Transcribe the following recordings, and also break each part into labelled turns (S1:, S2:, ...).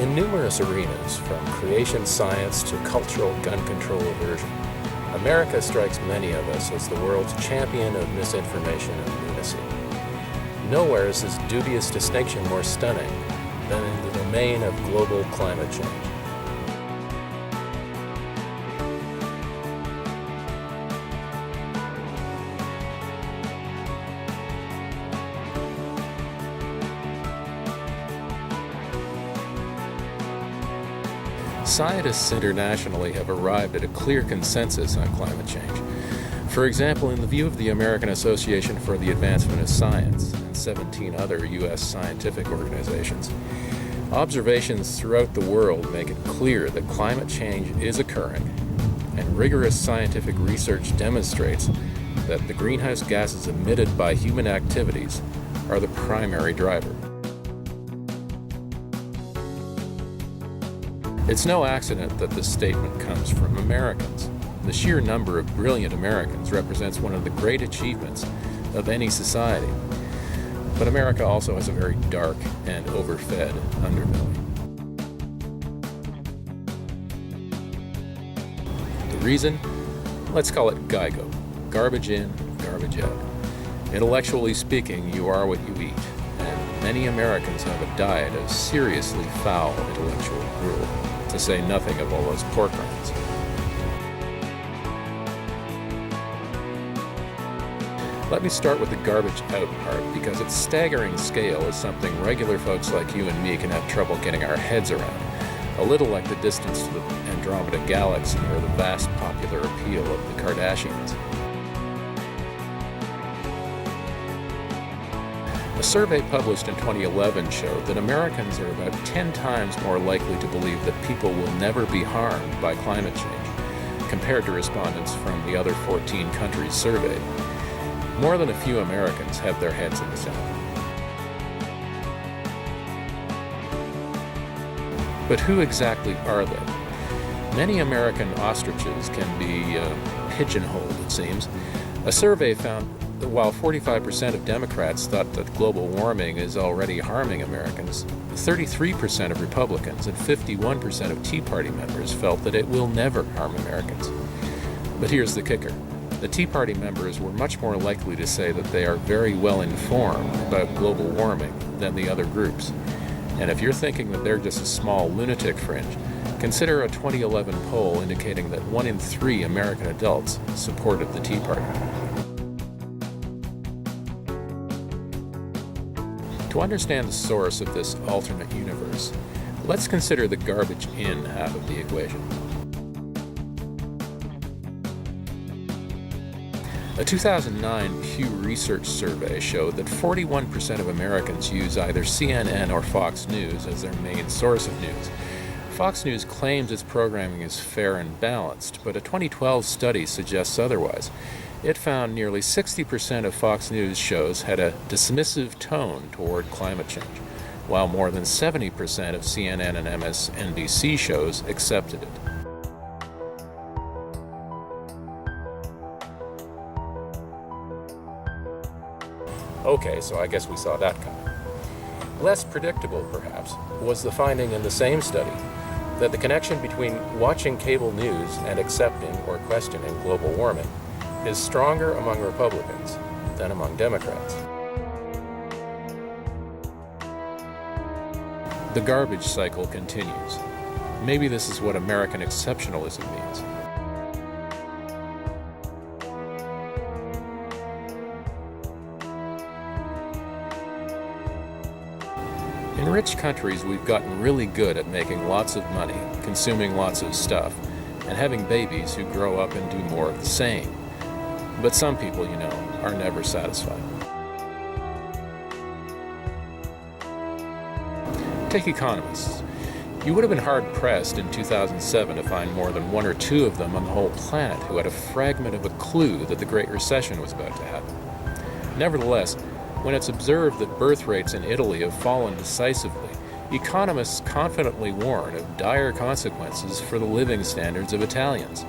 S1: In numerous arenas, from creation science to cultural gun control aversion, America strikes many of us as the world's champion of misinformation and lunacy. Nowhere is this dubious distinction more stunning than in the domain of global climate change. Scientists internationally have arrived at a clear consensus on climate change. For example, in the view of the American Association for the Advancement of Science and 17 other U.S. scientific organizations, observations throughout the world make it clear that climate change is occurring, and rigorous scientific research demonstrates that the greenhouse gases emitted by human activities are the primary driver. It's no accident that this statement comes from Americans. The sheer number of brilliant Americans represents one of the great achievements of any society. But America also has a very dark and overfed underbelly. The reason? Let's call it GIGO. Garbage in, garbage out. Intellectually speaking, you are what you eat. And many Americans have a diet of seriously foul intellectual gruel, to say nothing of all those pork rinds. Let me start with the garbage out part, because its staggering scale is something regular folks like you and me can have trouble getting our heads around, a little like the distance to the Andromeda Galaxy or the vast popular appeal of the Kardashians. A survey published in 2011 showed that Americans are about 10 times more likely to believe that people will never be harmed by climate change, compared to respondents from the other 14 countries surveyed. More than a few Americans have their heads in the sand. But who exactly are they? Many American ostriches can be pigeonholed, it seems. A survey found that while 45% of Democrats thought that global warming is already harming Americans, 33% of Republicans and 51% of Tea Party members felt that it will never harm Americans. But here's the kicker. The Tea Party members were much more likely to say that they are very well informed about global warming than the other groups. And if you're thinking that they're just a small lunatic fringe, consider a 2011 poll indicating that 1 in 3 American adults supported the Tea Party. To understand the source of this alternate universe, let's consider the garbage in half of the equation. A 2009 Pew Research survey showed that 41% of Americans use either CNN or Fox News as their main source of news. Fox News claims its programming is fair and balanced, but a 2012 study suggests otherwise. It found nearly 60% of Fox News shows had a dismissive tone toward climate change, while more than 70% of CNN and MSNBC shows accepted it. Okay, so I guess we saw that coming. Less predictable, perhaps, was the finding in the same study that the connection between watching cable news and accepting or questioning global warming is stronger among Republicans than among Democrats. The garbage cycle continues. Maybe this is what American exceptionalism means. In rich countries, we've gotten really good at making lots of money, consuming lots of stuff, and having babies who grow up and do more of the same. But some people, you know, are never satisfied. Take economists. You would have been hard-pressed in 2007 to find more than 1 or 2 of them on the whole planet who had a fragment of a clue that the Great Recession was about to happen. Nevertheless, when it's observed that birth rates in Italy have fallen decisively, economists confidently warn of dire consequences for the living standards of Italians.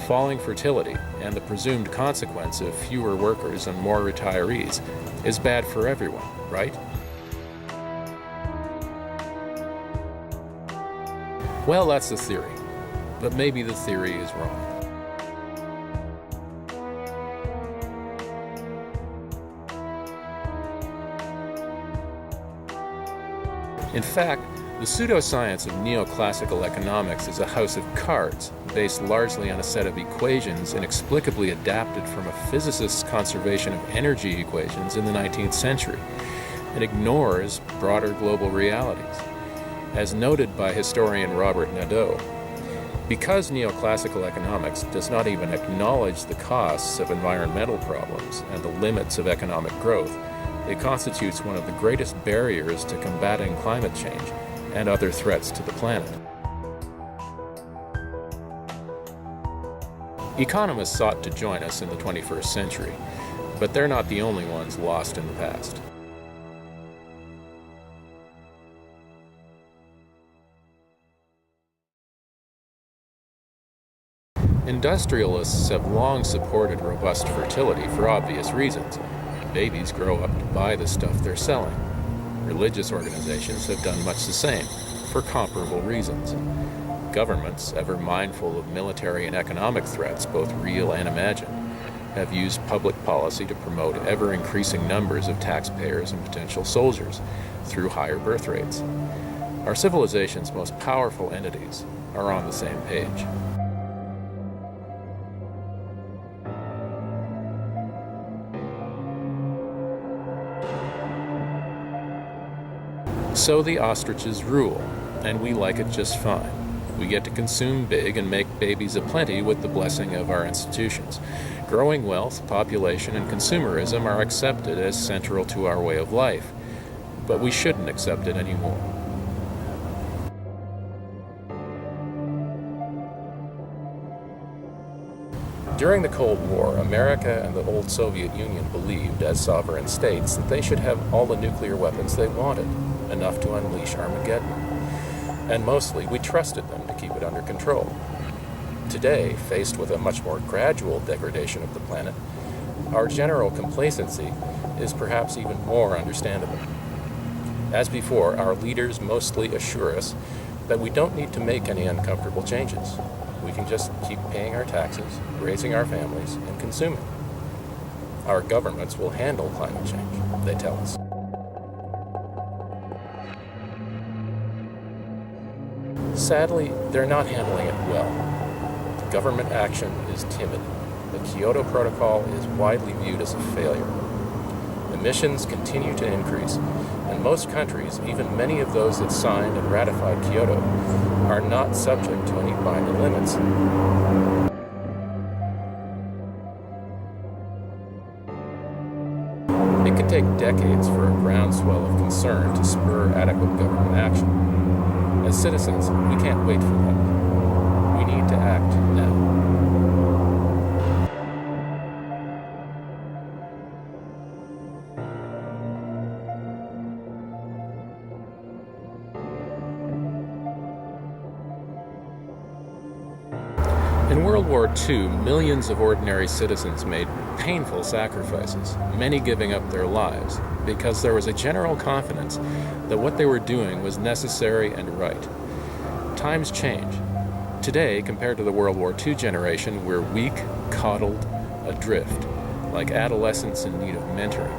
S1: Falling fertility, and the presumed consequence of fewer workers and more retirees, is bad for everyone, right? Well, that's the theory, but maybe the theory is wrong. In fact, the pseudoscience of neoclassical economics is a house of cards based largely on a set of equations inexplicably adapted from a physicist's conservation of energy equations in the 19th century. It ignores broader global realities. As noted by historian Robert Nadeau, because neoclassical economics does not even acknowledge the costs of environmental problems and the limits of economic growth, it constitutes one of the greatest barriers to combating climate change and other threats to the planet. Economists sought to join us in the 21st century, but they're not the only ones lost in the past. Industrialists have long supported robust fertility for obvious reasons. Babies grow up to buy the stuff they're selling. Religious organizations have done much the same, for comparable reasons. Governments, ever mindful of military and economic threats, both real and imagined, have used public policy to promote ever-increasing numbers of taxpayers and potential soldiers through higher birth rates. Our civilization's most powerful entities are on the same page. So the ostriches rule, and we like it just fine. We get to consume big and make babies aplenty with the blessing of our institutions. Growing wealth, population, and consumerism are accepted as central to our way of life, but we shouldn't accept it anymore. During the Cold War, America and the old Soviet Union believed, as sovereign states, that they should have all the nuclear weapons they wanted, enough to unleash Armageddon. And mostly, we trusted them to keep it under control. Today, faced with a much more gradual degradation of the planet, our general complacency is perhaps even more understandable. As before, our leaders mostly assure us that we don't need to make any uncomfortable changes. We can just keep paying our taxes, raising our families, and consuming. Our governments will handle climate change, they tell us. Sadly, they're not handling it well. Government action is timid. The Kyoto Protocol is widely viewed as a failure. Emissions continue to increase, and most countries, even many of those that signed and ratified Kyoto, are not subject to any binding limits. It could take decades for a groundswell of concern to spur adequate government action. As citizens, we can't wait for that. We need to act now. In World War II, millions of ordinary citizens made painful sacrifices, many giving up their lives, because there was a general confidence that what they were doing was necessary and right. Times change. Today, compared to the World War II generation, we're weak, coddled, adrift, like adolescents in need of mentoring.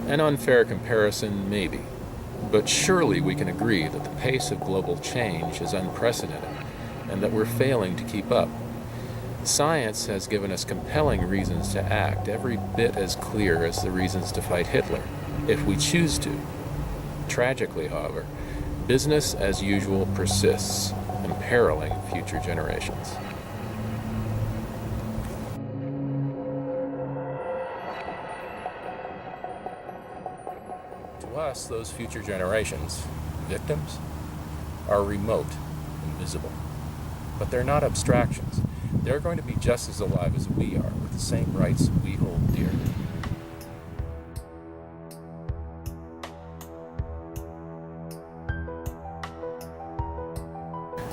S1: An unfair comparison, maybe. But surely we can agree that the pace of global change is unprecedented and that we're failing to keep up. Science has given us compelling reasons to act, every bit as clear as the reasons to fight Hitler, if we choose to. Tragically, however, business as usual persists, imperiling future generations. To us, those future generations, victims, are remote and visible. But they're not abstractions. They're going to be just as alive as we are, with the same rights we hold dear.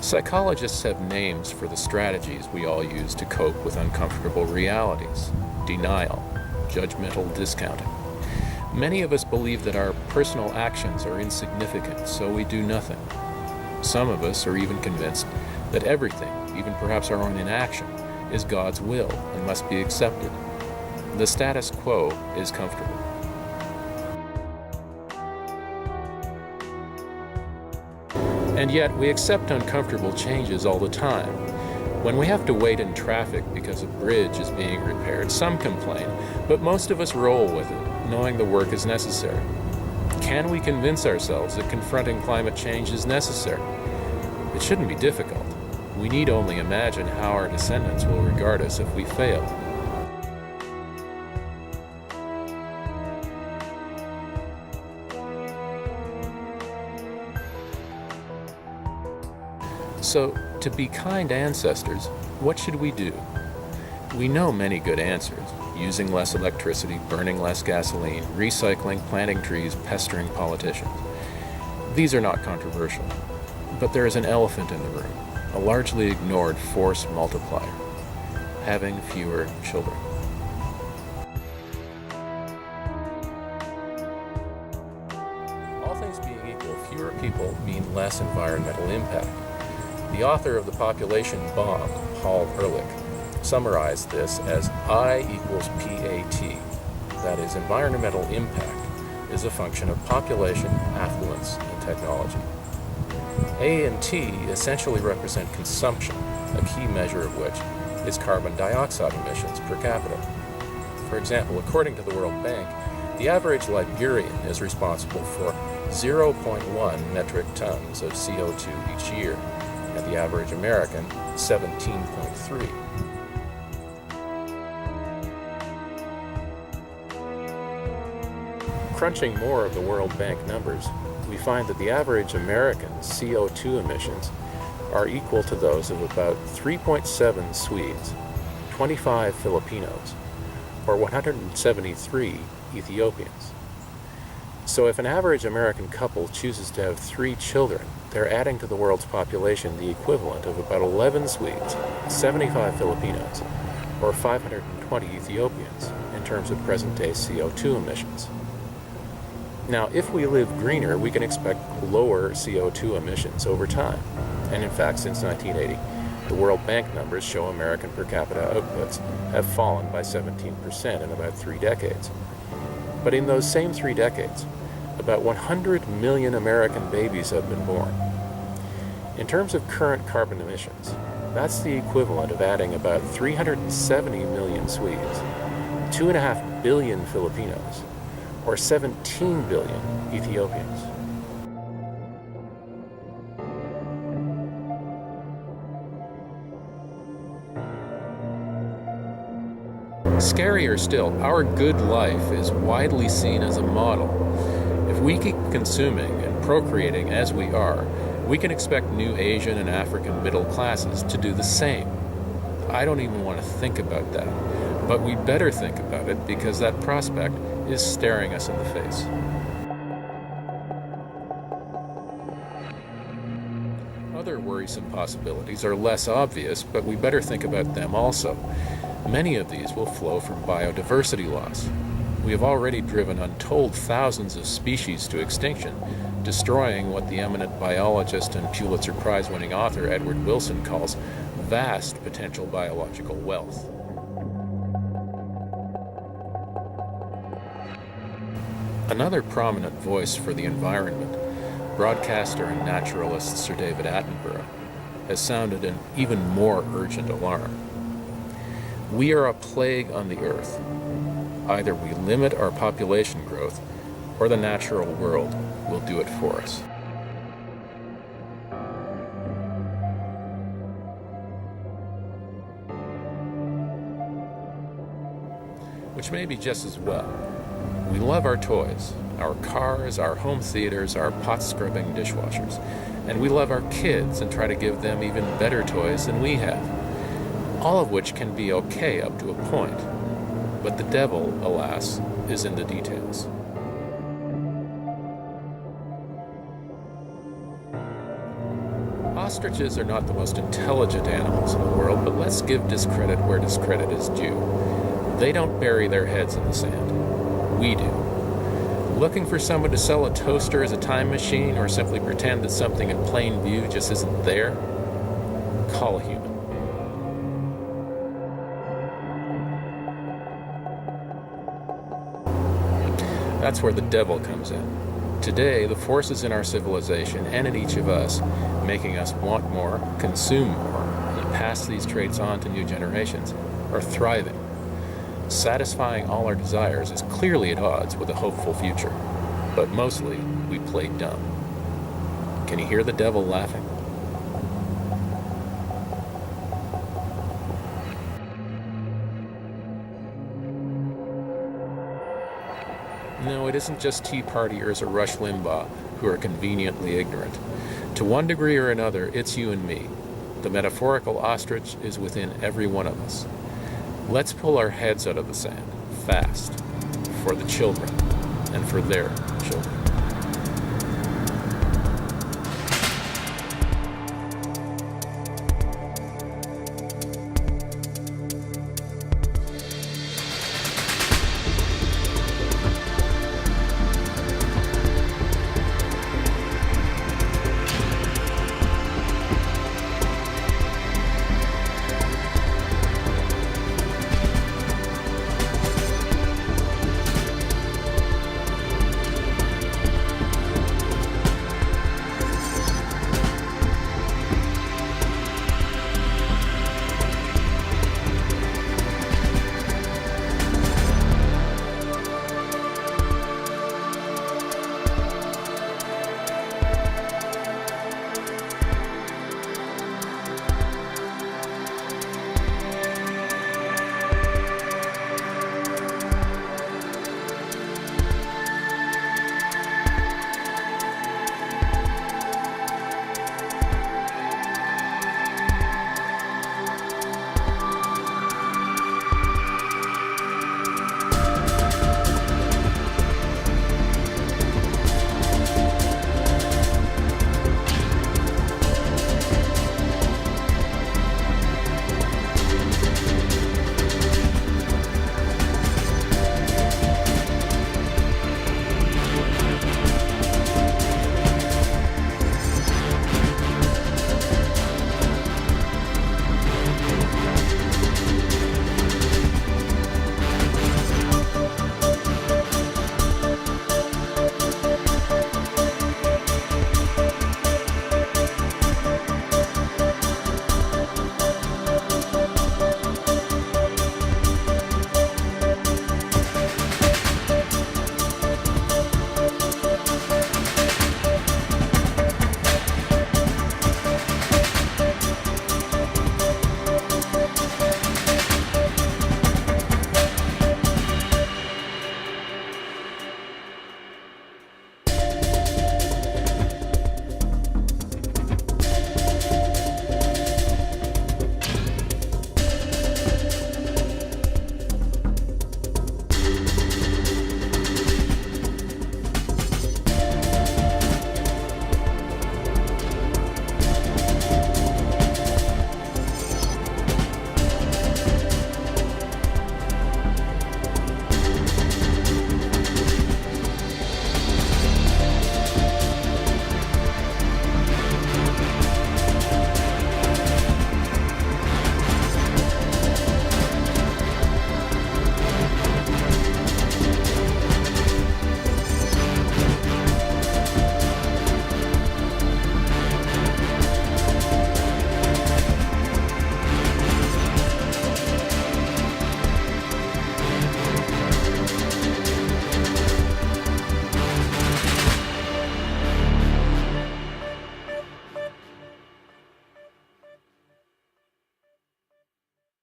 S1: Psychologists have names for the strategies we all use to cope with uncomfortable realities: denial, judgmental discounting. Many of us believe that our personal actions are insignificant, so we do nothing. Some of us are even convinced that everything, even perhaps our own inaction, is God's will and must be accepted. The status quo is comfortable. And yet, we accept uncomfortable changes all the time. When we have to wait in traffic because a bridge is being repaired, some complain, but most of us roll with it, knowing the work is necessary. Can we convince ourselves that confronting climate change is necessary? It shouldn't be difficult. We need only imagine how our descendants will regard us if we fail. So, to be kind ancestors, what should we do? We know many good answers: using less electricity, burning less gasoline, recycling, planting trees, pestering politicians. These are not controversial, but there is an elephant in the room, a largely ignored force multiplier: having fewer children. All things being equal, fewer people mean less environmental impact. The author of The Population Bomb, Paul Ehrlich, summarized this as I equals PAT. That is, environmental impact is a function of population, affluence, and technology. A and T essentially represent consumption, a key measure of which is carbon dioxide emissions per capita. For example, according to the World Bank, the average Liberian is responsible for 0.1 metric tons of CO2 each year, and the average American, 17.3. Crunching more of the World Bank numbers, we find that the average American's CO2 emissions are equal to those of about 3.7 Swedes, 25 Filipinos, or 173 Ethiopians. So if an average American couple chooses to have 3 children, they're adding to the world's population the equivalent of about 11 Swedes, 75 Filipinos, or 520 Ethiopians in terms of present-day CO2 emissions. Now, if we live greener, we can expect lower CO2 emissions over time. And in fact, since 1980, the World Bank numbers show American per capita outputs have fallen by 17% in about 3 decades. But in those same 3 decades, about 100 million American babies have been born. In terms of current carbon emissions, that's the equivalent of adding about 370 million Swedes, 2.5 billion Filipinos, or 17 billion Ethiopians. Scarier still, our good life is widely seen as a model. If we keep consuming and procreating as we are, we can expect new Asian and African middle classes to do the same. I don't even want to think about that, but we better think about it because that prospect is staring us in the face. Other worrisome possibilities are less obvious, but we better think about them also. Many of these will flow from biodiversity loss. We have already driven untold thousands of species to extinction, destroying what the eminent biologist and Pulitzer Prize-winning author Edward Wilson calls vast potential biological wealth. Another prominent voice for the environment, broadcaster and naturalist Sir David Attenborough, has sounded an even more urgent alarm. We are a plague on the earth. Either we limit our population growth, or the natural world will do it for us. Which may be just as well. We love our toys, our cars, our home theaters, our pot-scrubbing dishwashers, and we love our kids and try to give them even better toys than we have. All of which can be okay up to a point, but the devil, alas, is in the details. Ostriches are not the most intelligent animals in the world, but let's give discredit where discredit is due. They don't bury their heads in the sand. We do. Looking for someone to sell a toaster as a time machine, or simply pretend that something in plain view just isn't there? Call a human. That's where the devil comes in. Today, the forces in our civilization and in each of us making us want more, consume more, and pass these traits on to new generations are thriving. Satisfying all our desires is clearly at odds with a hopeful future, but mostly we play dumb. Can you hear the devil laughing? No, it isn't just Tea Partiers or Rush Limbaugh who are conveniently ignorant. To one degree or another, it's you and me. The metaphorical ostrich is within every one of us. Let's pull our heads out of the sand, fast, for the children and for their children.